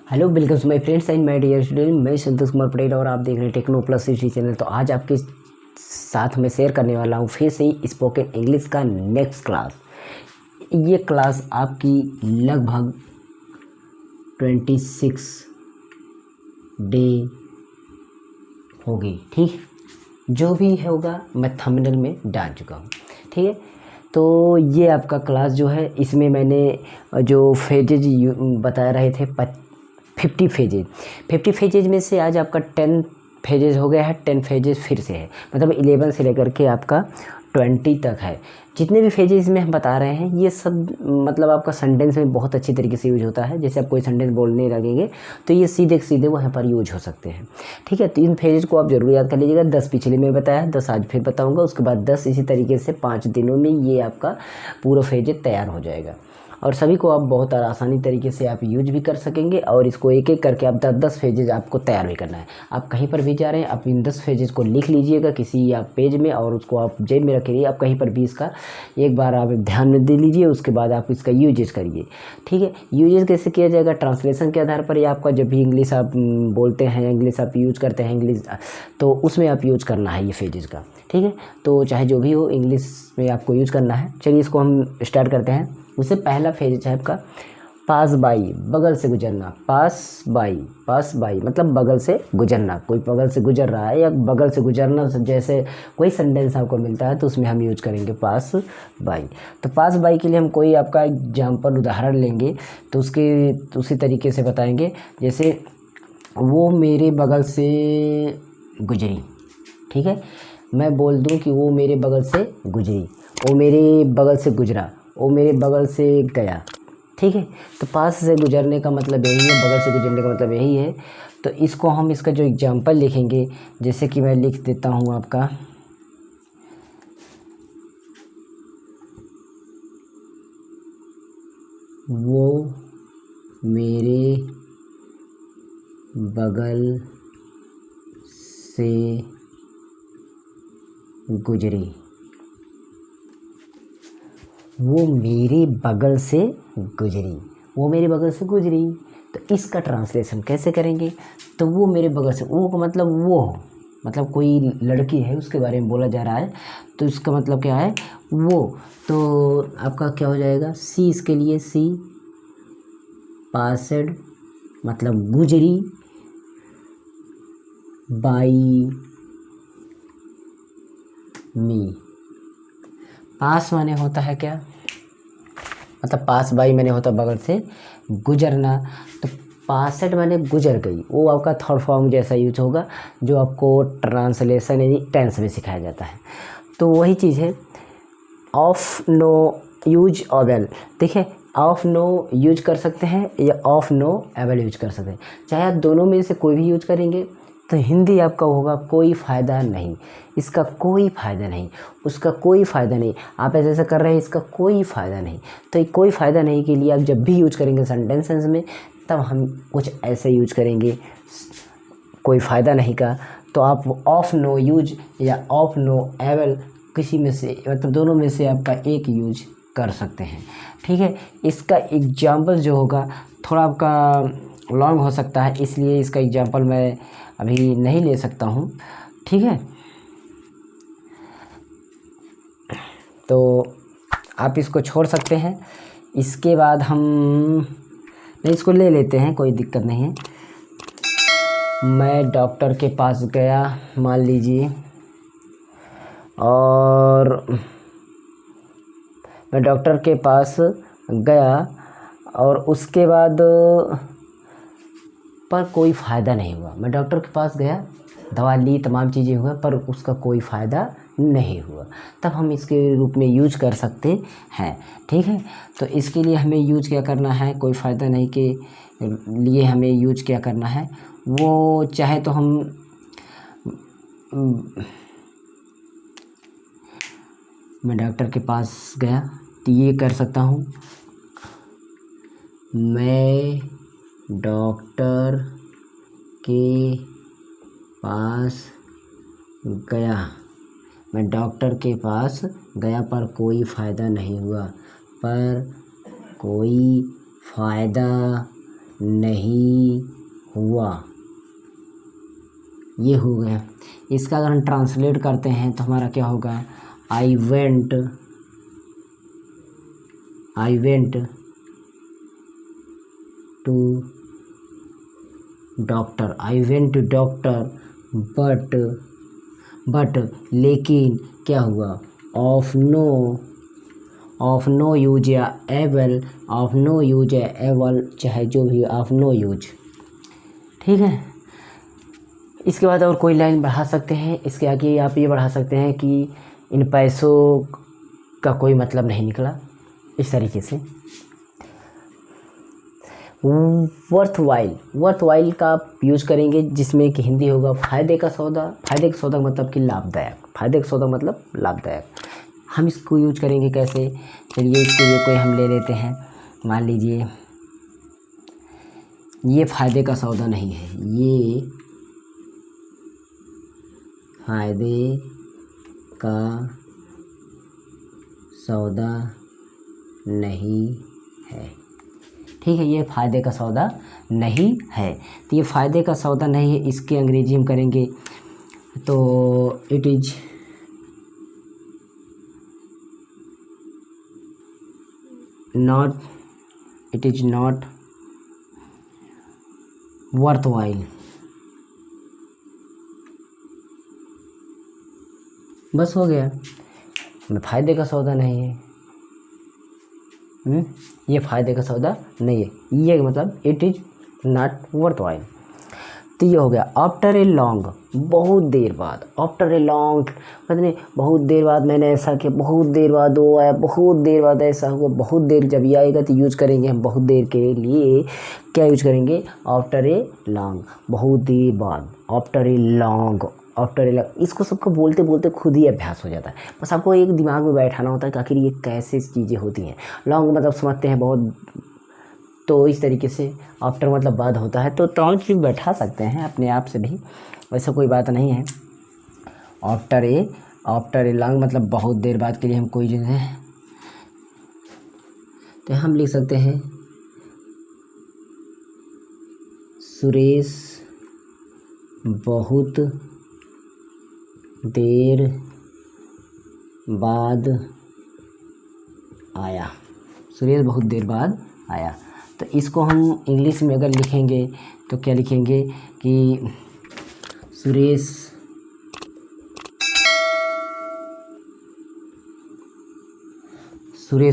Hello welcome to my friends and my dear student. मैं संतोष कुमार पटेल और आप देख रहे हैं टेक्नो प्लस हिस्ट्री चैनल। तो आज आपके साथ में शेयर करने वाला हूँ फिर से ही स्पोकन इंग्लिश का नेक्स्ट क्लास। ये क्लास आपकी लगभग 26 डे होगी, ठीक। जो भी होगा मैं थंबनेल में डाल चुका हूँ, ठीक है। तो ये आपका क्लास जो है, इसमें मैंने जो फेजेज बता रहे थे 50 फेजेज में से आज आपका 10 फेजेज हो गया है। 10 फेजेज फिर से है, मतलब 11 से लेकर के आपका 20 तक है। जितने भी फेजेज में हम बता रहे हैं ये सब मतलब आपका सेंटेंस में बहुत अच्छी तरीके से यूज होता है। जैसे आप कोई सेंटेंस बोलने लगेंगे तो ये सीधे सीधे वहाँ पर यूज हो सकते हैं, ठीक है। तो इन फेजेज को आप जरूर याद कर लीजिएगा। 10 पिछले में बताया, 10 आज फिर बताऊँगा, उसके बाद 10 इसी तरीके से 5 दिनों में ये आपका पूरा फेजेज तैयार हो जाएगा। और सभी को आप बहुत आसानी तरीके से आप यूज भी कर सकेंगे। और इसको एक एक करके आप 10-10 फेजेज आपको तैयार भी करना है। आप कहीं पर भी जा रहे हैं, आप इन 10 फेजेज को लिख लीजिएगा किसी आप पेज में और उसको आप जेब में रखिए। आप कहीं पर भी इसका एक बार आप ध्यान में दे लीजिए, उसके बाद आप इसका यूजेज करिए, ठीक है। यूजेज कैसे किया जाएगा? ट्रांसलेशन के आधार पर। ये आपका जब भी इंग्लिश आप बोलते हैं, इंग्लिश आप यूज करते हैं इंग्लिश, तो उसमें आप यूज करना है ये फेजेज का, ठीक है। तो चाहे जो भी हो इंग्लिश में आपको यूज करना है। चलिए इसको हम स्टार्ट करते हैं। उससे पहला फेज है आपका पास बाई, बगल से गुजरना। पास बाई मतलब बगल से गुजरना। कोई बगल से गुजर रहा है या बगल से गुजरना, जैसे कोई सेंटेंस आपको मिलता है तो उसमें हम यूज करेंगे पास बाई। तो पास बाई के लिए हम कोई आपका एग्जाम्पल उदाहरण लेंगे तो उसके उसी तरीके से बताएंगे। जैसे वो मेरे बगल से गुजरी, ठीक है। मैं बोल दूं कि वो मेरे बगल से गुजरी, वो मेरे बगल से गुजरा, वो मेरे बगल से गया, ठीक है। तो पास से गुजरने का मतलब यही है, बगल से गुजरने का मतलब यही है। तो इसको हम इसका जो एग्जाम्पल लिखेंगे, जैसे कि मैं लिख देता हूँ आपका, वो मेरे बगल से गुजरी, वो मेरे बगल से गुजरी, वो मेरे बगल से गुजरी। तो इसका ट्रांसलेशन कैसे करेंगे? तो वो मेरे बगल से, वो का मतलब वो, मतलब कोई लड़की है उसके बारे में बोला जा रहा है, तो इसका मतलब क्या है? वो। तो आपका क्या हो जाएगा? सी, इसके लिए सी, पासेड मतलब गुजरी, बाई मी। पास माने होता है क्या? मतलब पास बाई माने होता बगल से गुजरना। तो पासेट माने गुजर गई, वो आपका थर्ड फॉर्म जैसा यूज होगा जो आपको ट्रांसलेशन यानी टेंस में सिखाया जाता है। तो वही चीज़ है, ऑफ नो यूज अवेल। देखिए, ऑफ नो यूज कर सकते हैं या ऑफ नो अवेल यूज कर सकते हैं। चाहे आप दोनों में से कोई भी यूज करेंगे तो हिंदी आपका होगा कोई फ़ायदा नहीं, इसका कोई फ़ायदा नहीं, उसका कोई फ़ायदा नहीं। आप ऐसे ऐसे कर रहे हैं, इसका कोई फ़ायदा नहीं। तो ये कोई फ़ायदा नहीं के लिए आप जब भी यूज करेंगे सेंटेंसेस में, तब हम कुछ ऐसे यूज करेंगे कोई फ़ायदा नहीं का। तो आप ऑफ नो यूज या ऑफ नो एवल किसी में से, मतलब दोनों में से आपका एक यूज कर सकते हैं, ठीक है। इसका एग्जाम्पल जो होगा थोड़ा आपका लॉन्ग हो सकता है, इसलिए इसका एग्जाम्पल मैं अभी नहीं ले सकता हूँ, ठीक है। तो आप इसको छोड़ सकते हैं। इसके बाद हम नहीं, इसको ले लेते हैं, कोई दिक्कत नहीं है। मैं डॉक्टर के पास गया, मान लीजिए, और मैं डॉक्टर के पास गया और उसके बाद पर कोई फ़ायदा नहीं हुआ। मैं डॉक्टर के पास गया, दवा ली, तमाम चीज़ें हुआ, पर उसका कोई फ़ायदा नहीं हुआ। तब हम इसके रूप में यूज कर सकते हैं, ठीक है। तो इसके लिए हमें यूज क्या करना है? कोई फ़ायदा नहीं के लिए हमें यूज क्या करना है? वो चाहे तो हम मैं डॉक्टर के पास गया तो ये कर सकता हूँ, मैं डॉक्टर के पास गया, मैं डॉक्टर के पास गया पर कोई फ़ायदा नहीं हुआ, पर कोई फ़ायदा नहीं हुआ, ये हो गया। इसका अगर हम ट्रांसलेट करते हैं तो हमारा क्या होगा, I went to doctor, I went to doctor but लेकिन क्या हुआ, ऑफ नो यूज या एबल, ऑफ नो यूज या एबल, चाहे जो भी, ऑफ नो यूज। ठीक है। इसके बाद और कोई लाइन बढ़ा सकते हैं, इसके आगे आप ये बढ़ा सकते हैं कि इन पैसों का कोई मतलब नहीं निकला, इस तरीके से। वर्थ वाइल का आप यूज़ करेंगे, जिसमें कि हिंदी होगा फ़ायदे का सौदा। फ़ायदे का सौदा मतलब कि लाभदायक, फ़ायदे का सौदा मतलब लाभदायक। हम इसको यूज करेंगे कैसे, चलिए इसके लिए कोई हम ले लेते हैं। मान लीजिए ये फ़ायदे का सौदा नहीं है, ये फ़ायदे का सौदा नहीं है। ठीक है, ये फ़ायदे का सौदा नहीं है। तो ये फ़ायदे का सौदा नहीं है, इसके अंग्रेजी हम करेंगे तो it is not worth while. बस हो गया, फ़ायदे का सौदा नहीं है। ये फ़ायदे का सौदा नहीं है, ये मतलब it is not worth while. तो ये हो गया आफ्टर ए लॉन्ग, बहुत देर बाद। आफ्टर ए लॉन्ग मतलब बहुत देर बाद मैंने ऐसा किया, बहुत देर बाद वो आया, बहुत देर बाद ऐसा हुआ। बहुत देर जब ये आएगा तो यूज़ करेंगे हम बहुत देर के लिए, क्या यूज़ करेंगे, आफ्टर ए लॉन्ग, बहुत देर बाद। आफ्टर ए लॉन्ग, इसको सबको बोलते बोलते खुद ही अभ्यास हो जाता है। बस आपको एक दिमाग में बैठाना होता है कि आखिर ये कैसे चीज़ें होती हैं। लॉन्ग मतलब समझते हैं बहुत, तो इस तरीके से आफ्टर मतलब बाद होता है, तो ट्रांस भी बैठा सकते हैं अपने आप से भी, वैसा कोई बात नहीं है। आफ्टर ए लॉन्ग मतलब बहुत देर बाद के लिए हम कोई चीज़ है तो हम लिख सकते हैं सुरेश बहुत देर बाद आया। सुरेश बहुत देर बाद आया। तो इसको हम इंग्लिश में अगर लिखेंगे तो क्या लिखेंगे कि सुरेश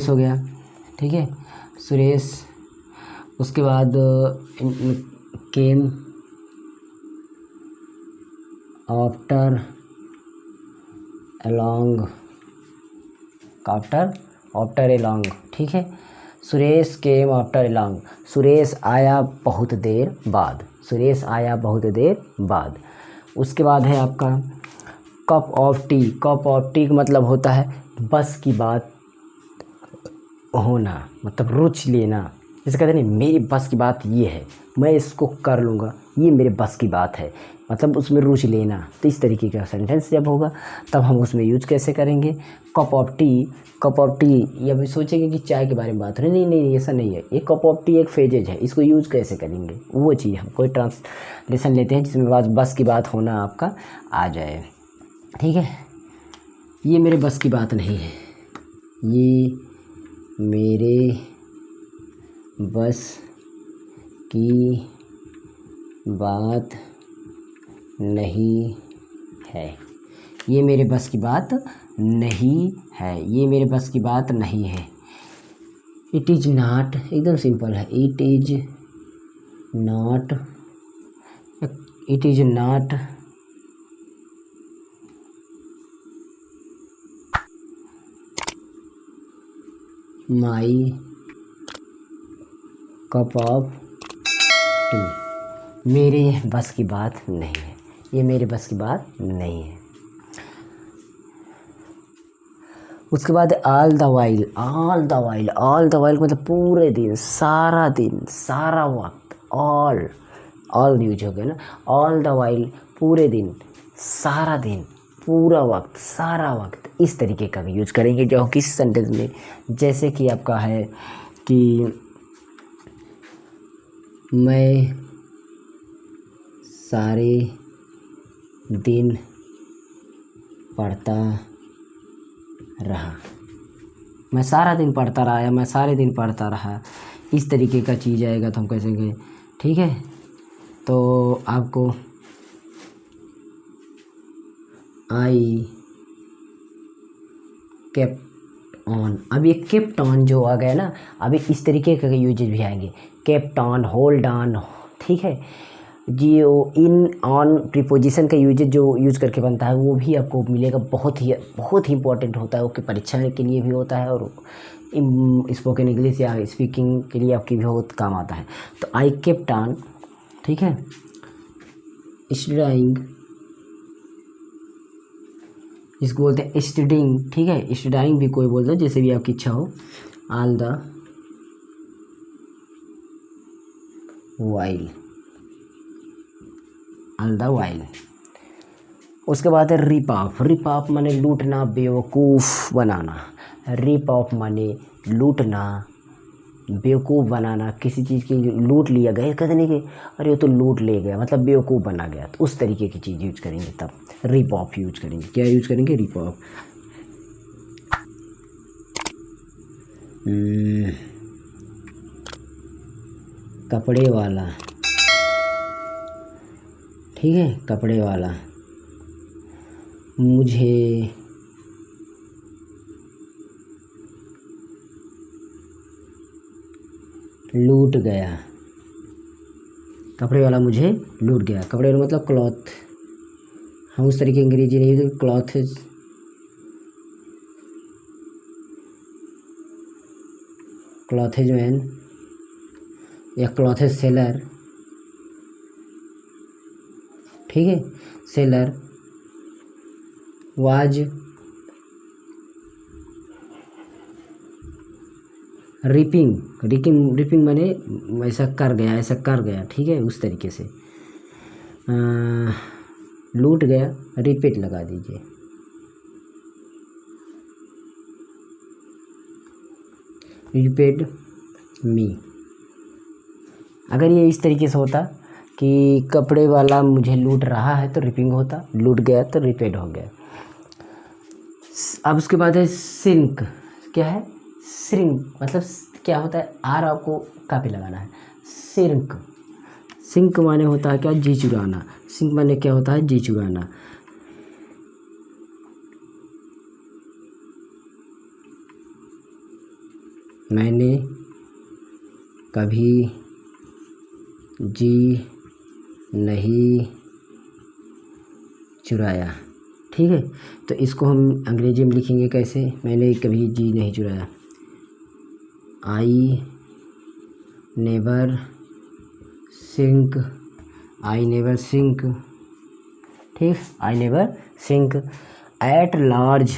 हो गया। ठीक है, सुरेश। उसके बाद केम आफ्टर ए लॉन्ग। ठीक है, Suresh came after a long, Suresh आया बहुत देर बाद, सुरेश आया बहुत देर बाद। उसके बाद है आपका cup of T. Cup of T का मतलब होता है बस की बात होना, मतलब रुचि लेना। जैसे कहते हैं मेरी बस की बात ये है, मैं इसको कर लूँगा, ये मेरे बस की बात है, मतलब उसमें रुचि लेना। तो इस तरीके का सेंटेंस जब होगा तब हम उसमें यूज कैसे करेंगे, cup of T. Cup of T, ये अभी सोचेंगे कि चाय के बारे में बात हो रही, नहीं ऐसा नहीं है। ये कप ऑफ टी एक फेजेज है, इसको यूज कैसे करेंगे वो चीज़ हम कोई ट्रांसलेशन लेते हैं जिसमें बस की बात होना आपका आ जाए। ठीक है, ये मेरे बस की बात नहीं है, ये मेरे बस की बात नहीं है, ये मेरे बस की बात नहीं है, ये मेरे बस की बात नहीं है। इट इज़ नॉट, एकदम सिंपल है, it is not my cup of T, मेरे बस की बात नहीं है, ये मेरे बस की बात नहीं है। उसके बाद ऑल द वाइल मतलब पूरे दिन, सारा दिन, सारा वक्त। ऑल यूज हो गया ना, ऑल द वाइल पूरे दिन, सारा दिन, पूरा वक्त, सारा वक्त। इस तरीके का भी यूज करेंगे जो किसी सेंटेंस में, जैसे कि आपका है कि मैं सारे दिन पढ़ता रहा। मैं सारा दिन पढ़ता रहा या मैं सारे दिन पढ़ता रहा, इस तरीके का चीज़ आएगा तो हम कह सकेंगे। ठीक है, तो आपको आई केप्ट ऑन, अब ये केप्ट ऑन जो आ गया ना, अभी इस तरीके के यूजेज भी आएंगे, केप्ट ऑन, होल्ड ऑन। ठीक है, जी ओ इन ऑन प्रीपोजिशन का यूजेज जो यूज करके बनता है वो भी आपको मिलेगा, बहुत ही इंपॉर्टेंट होता है, वो कि परीक्षा के लिए भी होता है और स्पोकन इंग्लिश या स्पीकिंग के लिए आपकी भी बहुत काम आता है। तो आई केप्ट ऑन, ठीक है, स्टडीइंग, इसको बोलते हैं स्टडीइंग। ठीक है, स्टडीइंग भी कोई बोलता है, जैसे भी आपकी इच्छा हो। All the while, all the while. उसके बाद है रिप ऑफ। रिप ऑफ माने लूटना, बेवकूफ़ बनाना। रिप ऑफ माने लूटना, बेवकूफ़ बनाना, किसी चीज़ की लूट लिया गया, कहते नहीं कि अरे वो तो लूट ले गया, मतलब बेवकूफ़ बना गया, तो उस तरीके की चीज़ यूज करेंगे, तब रिप ऑफ यूज करेंगे। क्या यूज करेंगे? Rip off. कपड़े वाला, ठीक है, कपड़े वाला मुझे लूट गया। कपड़े वाला मुझे लूट गया, कपड़े वाला मतलब क्लॉथ, हम उस तरीके अंग्रेजी नहीं यूज, क्लॉथेज, क्लॉथेज मैन या क्लॉथेज सेलर। ठीक है, सेलर वाज रिपिंग, रिपिंग माने ऐसा कर गया, ऐसा कर गया। ठीक है, उस तरीके से। लूट गया, रिपीट लगा दीजिए। रिपेड मी। अगर ये इस तरीके से होता कि कपड़े वाला मुझे लूट रहा है तो रिपिंग होता, लूट गया तो रिपेड हो गया। अब उसके बाद है सिंक। क्या है? श्रिंक, मतलब क्या होता है, आर आपको काफ़ी लगाना है। सिंक, सिंक माने होता है क्या? जी चुराना। सिंक माने क्या होता है? जी चुराना। मैंने कभी जी नहीं चुराया। ठीक है, तो इसको हम अंग्रेजी में लिखेंगे कैसे? मैंने कभी जी नहीं चुराया। I never sink, I never sink. ठीक, I never sink. At large,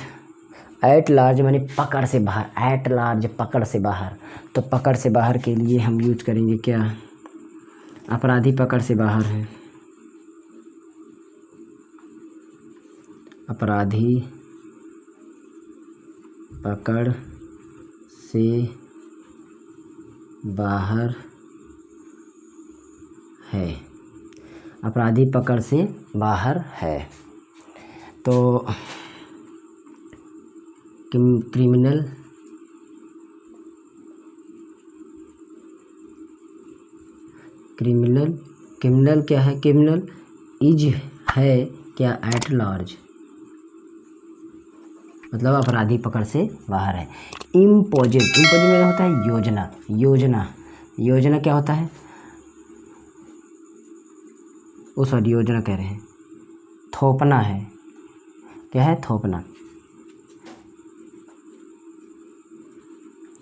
at large माने पकड़ से बाहर, एट लार्ज पकड़ से बाहर। तो पकड़ से बाहर के लिए हम यूज करेंगे क्या? अपराधी पकड़ से बाहर है, अपराधी पकड़ से बाहर है, अपराधी पकड़ से बाहर है। तो क्रिमिनल, क्रिमिनल, क्रिमिनल क्या है? क्रिमिनल इज है क्या? एट लार्ज, मतलब अपराधी पकड़ से बाहर है। इम्पोजिट, इम्पोजिट में होता है योजना, योजना, योजना क्या होता है? ओ सॉरी, योजना कह रहे हैं, थोपना है। क्या है? थोपना।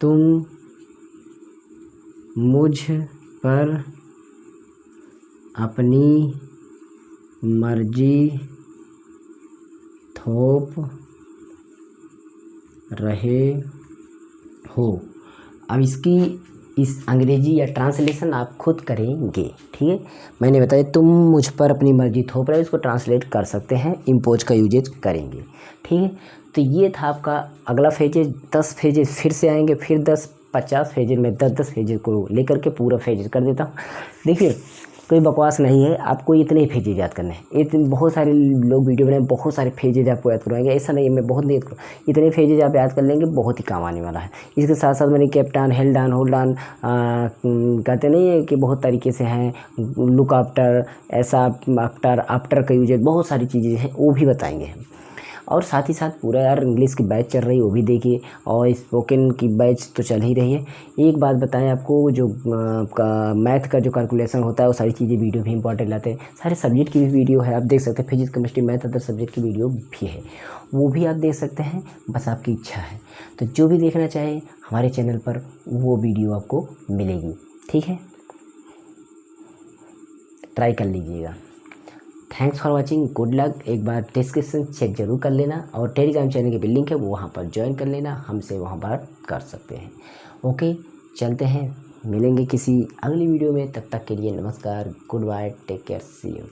तुम मुझ पर अपनी मर्जी थोप रहे हो। अब इसकी इस अंग्रेजी या ट्रांसलेशन आप खुद करेंगे। ठीक है, मैंने बताया तुम मुझ पर अपनी मर्जी थोप रहे हो, इसको ट्रांसलेट कर सकते हैं, इम्पोज का यूजेज करेंगे। ठीक है, तो ये था आपका अगला फेजेज। 10 फेजेज फिर से आएंगे, फिर 10 50 फेजेज में 10-10 फेजेज को लेकर के पूरा फेजेज कर देता हूँ। देखिए कोई बकवास नहीं है, आपको इतने ही फेजेज याद करने हैं। इतने बहुत सारे लोग वीडियो बनाए, बहुत सारे फेजेज आपको याद करवाएंगे, ऐसा नहीं है मैं बहुत नहीं याद करूँ। इतने फेजेज आप याद कर लेंगे, बहुत ही काम आने वाला है। इसके साथ साथ मैंने captain, held down, hold down कहते नहीं है कि बहुत तरीके से हैं, लुक आफ्टर, ऐसा आफ्टर का यूज, बहुत सारी चीज़ें हैं वो भी बताएंगे हम। और साथ ही साथ पूरा यार इंग्लिश की बैच चल रही है वो भी देखिए, और स्पोकन की बैच तो चल ही रही है। एक बात बताएं आपको, जो आपका मैथ का जो कैलकुलेशन होता है वो सारी चीज़ें वीडियो भी इंपॉर्टेंट लाते हैं। सारे सब्जेक्ट की भी वीडियो है, आप देख सकते हैं। Physics, chemistry, math, other subject की वीडियो भी है, वो भी आप देख सकते हैं, बस आपकी इच्छा है। तो जो भी देखना चाहे हमारे चैनल पर वो वीडियो आपको मिलेगी, ठीक है, ट्राई कर लीजिएगा। Thanks for watching, good luck. एक बार डिस्क्रिप्शन चेक जरूर कर लेना, और टेलीग्राम चैनल की भी लिंक है, वो वहाँ पर ज्वाइन कर लेना, हमसे वहाँ बात कर सकते हैं। ओके, चलते हैं, मिलेंगे किसी अगली वीडियो में। तब तक के लिए नमस्कार, good bye, take care, see you.